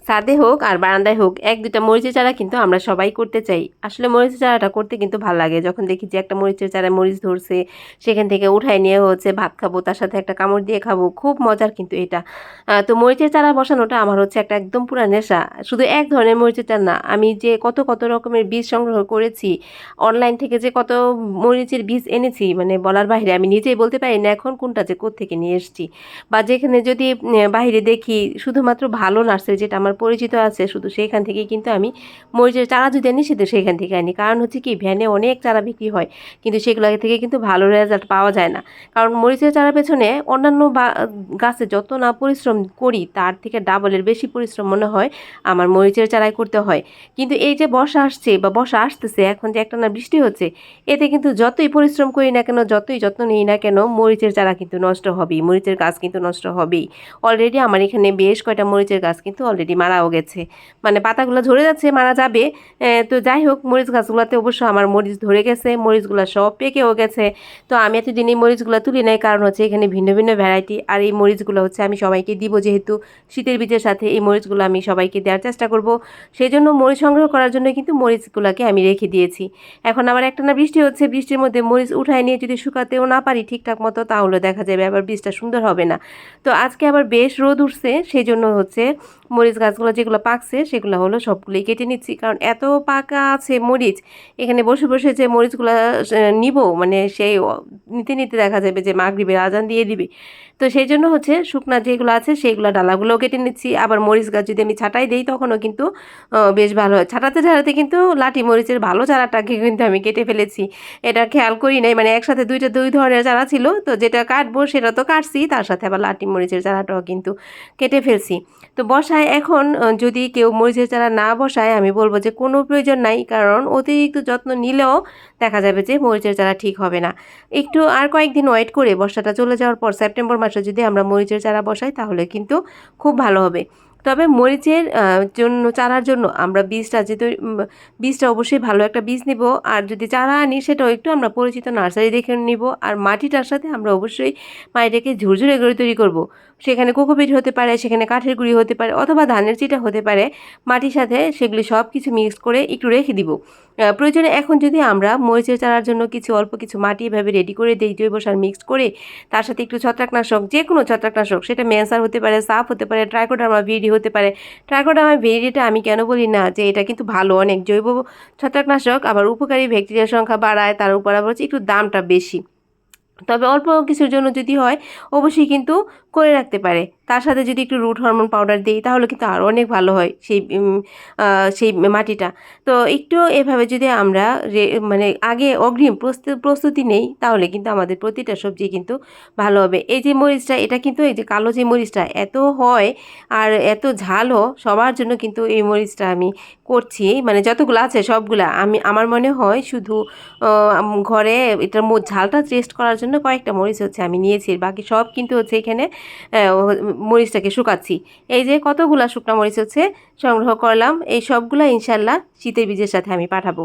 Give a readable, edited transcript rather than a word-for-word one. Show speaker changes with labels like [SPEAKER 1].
[SPEAKER 1] ছাদে হোক আর বারান্দায় হোক, এক দুটা মরিচের চারা কিন্তু আমরা সবাই করতে চাই। আসলে মরিচের চারাটা করতে কিন্তু ভালো লাগে, যখন দেখি যে একটা মরিচের চারায় মরিচ ধরছে, সেখান থেকে উঠায় নিয়ে হচ্ছে ভাত খাবো, তার সাথে একটা কামড় দিয়ে খাবো, খুব মজার কিন্তু এটা। তো মরিচের চারা বসানোটা আমার হচ্ছে একটা একদম পুরা নেশা। শুধু এক ধরনের মরিচের চারা না, আমি যে কত কত রকমের বীজ সংগ্রহ করেছি, অনলাইন থেকে যে কত মরিচের বীজ এনেছি, মানে বলার বাইরে, আমি নিজেই বলতে পারি না এখন কোনটা যে কোত্থেকে নিয়ে এসেছি। বা যেখানে যদি বাইরে দেখি শুধুমাত্র ভালো নার্সারি যেটা আমার পরিচিত আছে, শুধু সেইখান থেকেই কিন্তু আমি মরিচের চারা যদি আনি সেটা সেইখান থেকে আনি। কারণ হচ্ছে কি, ভ্যানে অনেক চারা বিক্রি হয়, কিন্তু সেগুলো থেকে কিন্তু ভালো রেজাল্ট পাওয়া যায় না। কারণ মরিচের চারার পেছনে অন্যান্য গাছে যত না পরিশ্রম করি, তার থেকে ডাবলের বেশি পরিশ্রম মনে হয় আমার মরিচের চারাই করতে হয়। কিন্তু এই যে বর্ষা আসছে বা বর্ষা আসতেছে, এখন যে একটানা বৃষ্টি হচ্ছে, এতে কিন্তু যতই পরিশ্রম করি না কেন, যতই যত্ন নিই না কেন, মরিচের চারা কিন্তু নষ্ট হবেই, মরিচের গাছ কিন্তু নষ্ট হবেই। অলরেডি আমার এখানে বেশ কয়টা মরিচের গাছ কিন্তু অলরেডি মারাও গেছে, মানে পাতাগুলো ঝরে যাচ্ছে, মারা যাবে। তো যাই হোক, মরিচ গাছগুলোতে অবশ্য আমার মরিচ ধরে গেছে, মরিচগুলো সব পেকেও গেছে। তো আমি এতদিন এই মরিচগুলো তুলি নাই, কারণ হচ্ছে এখানে ভিন্ন ভিন্ন ভ্যারাইটি, আর এই মরিচগুলো হচ্ছে আমি সবাইকে দিব, যেহেতু শীতের বীজের সাথে এই মরিচগুলো আমি সবাইকে দেওয়ার চেষ্টা করব। সেই জন্য মরিচ সংগ্রহ করার জন্য কিন্তু মরিচগুলোকে আমি রেখে দিয়েছি। এখন আবার একটানা বৃষ্টি হচ্ছে, বৃষ্টির মধ্যে মরিচ উঠায় নিয়ে যদি শুকাতেও না পারি ঠিকঠাক মতো, তাহলে দেখা যাবে আবার বীজটা সুন্দর হবে না। তো আজকে আবার বেশ রোদ উঠছে, সেই জন্য হচ্ছে মরিচ গাছগুলো যেগুলো পাকছে সেগুলো হলো সবগুলোই কেটে নিচ্ছি, কারণ এত পাকা আছে মরিচ, এখানে বসে বসে যে মরিচগুলো নিব, মানে সেই নিতে নিতে দেখা যাবে যে মাগরিবের আজান দিয়ে দিবে। তো সেই জন্য হচ্ছে শুকনা যেগুলো আছে সেইগুলো ডালাগুলোও কেটে নিচ্ছি। আবার মরিচ গাছ যদি আমি ছাঁটাই দিই, তখনও কিন্তু বেশ ভালো হয়। ছাঁটাতে ছাড়াতে কিন্তু লাঠি মরিচের ভালো চারাটাকে কিন্তু আমি কেটে ফেলেছি, এটা খেয়াল করি নাই। মানে একসাথে দুই ধরনের চারা ছিল, তো যেটা কাটবো সেটা তো কাটছি, তার সাথে আবার লাঠি মরিচের চারাটাও কিন্তু কেটে ফেলছি। তো বসায় এখন যদি কেউ মরিচের চারা না বসায়, আমি বলবো যে কোনো প্রয়োজন নাই, কারণ অতিরিক্ত যত্ন নিলেও দেখা যাবে যে মরিচের চারা ঠিক হবে না। একটু আর কয়েকদিন ওয়েট করে বর্ষাটা চলে যাওয়ার পর সেপ্টেম্বর মাসে যদি আমরা মরিচের চারা বসাই, তাহলে কিন্তু খুব ভালো হবে। তবে মরিচের জন্য, চারার জন্য আমরা বীজটা অবশ্যই ভালো একটা বীজ নিব। আর যদি চারা আনি, সেটাও একটু আমরা পরিচিত নার্সারি দেখে নিব। আর মাটিটার সাথে আমরা অবশ্যই মাটিটাকে ঝুরঝুরে করে তৈরি করব। সেখানে কোকোপিট হতে পারে, সেখানে কাঠের গুঁড়ি হতে পারে, অথবা ধানের চিটা হতে পারে। মাটির সাথে সেগুলি সব কিছু মিক্স করে একটু রেখে দিব। প্রয়োজনে এখন যদি আমরা মরিচের চারার জন্য অল্প কিছু মাটি এভাবে রেডি করে দিই, জৈব সার মিক্সড করে, তার সাথে একটু ছত্রাকনাশক, যে কোনো ছত্রাকনাশক, সেটা মেনসার হতে পারে, সাফ হতে পারে, ট্রাইকোডার্মা ভিডি হতে পারে। ট্রাইকোডার্মা ভিডিটা আমি কেন বলি না যে এটা কিন্তু ভালো, অনেক জৈব ছত্রাকনাশক, আবার উপকারী ব্যাকটেরিয়ার সংখ্যা বাড়ায়, তার উপর আবার হচ্ছে একটু দামটা বেশি। তবে অল্প কিছুর জন্য যদি হয়, অবশ্যই কিন্তু করে রাখতে পারে। তার সাথে যদি একটু রুট হরমোন পাউডার দিই, তাহলে কিন্তু আরও অনেক ভালো হয় সেই মাটিটা। তো একটু এভাবে যদি আমরা মানে আগে অগ্রিম প্রস্তুতি নেই, তাহলে কিন্তু আমাদের প্রতিটা সবজি কিন্তু ভালো হবে। এই যে মরিচটা, এটা কিন্তু এই যে কালো যে মরিচটা এত হয় আর এত ঝালও, সবার জন্য কিন্তু এই মরিচটা আমি করছি, মানে যতগুলো আছে সবগুলা আমার মনে হয় শুধু ঘরে এটার ঝালটা টেস্ট করার জন্য কয়েকটা মরিচ হচ্ছে আমি নিয়েছি, বাকি সব কিন্তু হচ্ছে এখানে মরিচটাকে শুকাচ্ছি। এই যে কতগুলা শুকনা মরিচ হচ্ছে সংগ্রহ করলাম, এই সবগুলা ইনশাল্লাহ শীতের বীজের সাথে আমি পাঠাবো।